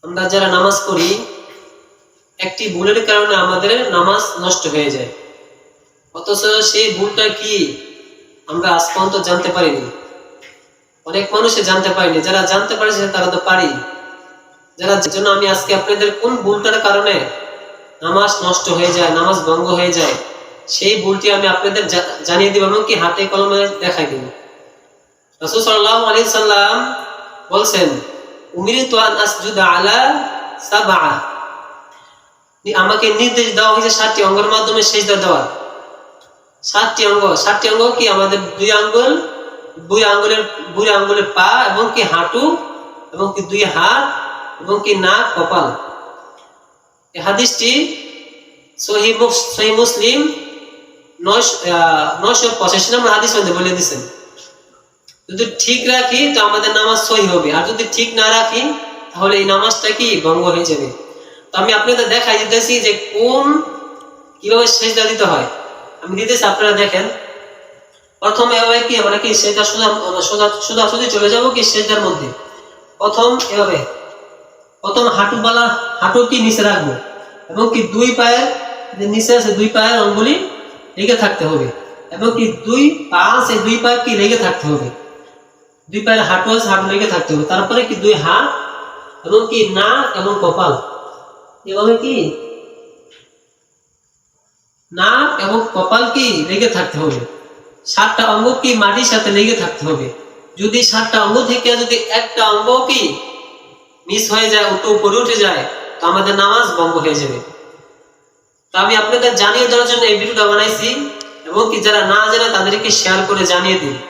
আমরা যারা নামাজ পড়ি একটি ভুলের কারণে আমাদের নামাজ নষ্ট হয়ে যায়, অথচ সেই ভুলটা কি আমরা আজ পর্যন্ত জানতে পারিনি। অনেক মানুষে জানতে পারিনি, যারা জানতে পারছে তারা তো পারি। যারা জন্য আমি আজকে আপনাদের কোন ভুলটার কারণে নামাজ নষ্ট হয়ে যায়, নামাজ ভঙ্গ হয়ে যায়, সেই ভুলটি আমি আপনাদের জানিয়ে দিব এবং কি হাতে কলমে দেখাই দিব। রাসূল সাল্লাল্লাহু আলাইহি সাল্লাম বলছেন, উমিরতু আন আসজুদা আলা সাবআ, আমাকে নির্দেশ দেওয়া হয়েছে 7টি অঙ্গের মাধ্যমে সিজদা দেওয়ার। 7টি অঙ্গ কি? আমাদের দুই আঙ্গুলের পা এবং কি হাঁটু এবং কি 2 হাত এবং কি নাক, কপাল। এই হাদিসটি সহিহ মুসলিম 985 নম্বর হাদিস মধ্যে বলে দিয়েছেন। যদি ঠিক রাখি তো আমাদের নামাজ সহিহ হবে, আর যদি ঠিক না রাখি তাহলে এই নামাজটা কি ভঙ্গ হয়ে যাবে। তো আমি আপনাদের দেখাই দিতেছি যে কিভাবে সিজদা দিতে হয়। আমি দিতেছি, আপনারা দেখেন। প্রথমে এভাবে কি আমরা কি সিজদা সোজাসুজি চলে যাব কি সিজদার মধ্যে। প্রথম হাঁটু কি নিচে রাখবো এবং কি 2 পায়ের যে নিচে আছে 2 পায়ের আঙ্গুলি লেগে থাকতে হবে এবং কি 2 পা আছে 2 পা কি লেগে থাকতে হবে, 2 পায়ের হাঁটু আছে হাঁটু লেগে থাকতে হবে। তারপরে কি 2 হাত এবং কি নাক এবং কপাল, এভাবে কি নাক এবং কপাল কি লেগে থাকতে হবে। 7টা অঙ্গ কি মাটির সাথে লেগে থাকতে হবে। যদি 7টা অঙ্গ থেকে যদি একটা অঙ্গ কি মিস হয়ে যায়, উপরে উঠে যায়, তো আমাদের নামাজ ভঙ্গ হয়ে যাবে। তো আমি আপনাদের জানিয়ে দেওয়ার জন্য এই ভিডিওটা বানাইছি এবং কি যারা না জানে তাদেরকে শেয়ার করে জানিয়ে দিন।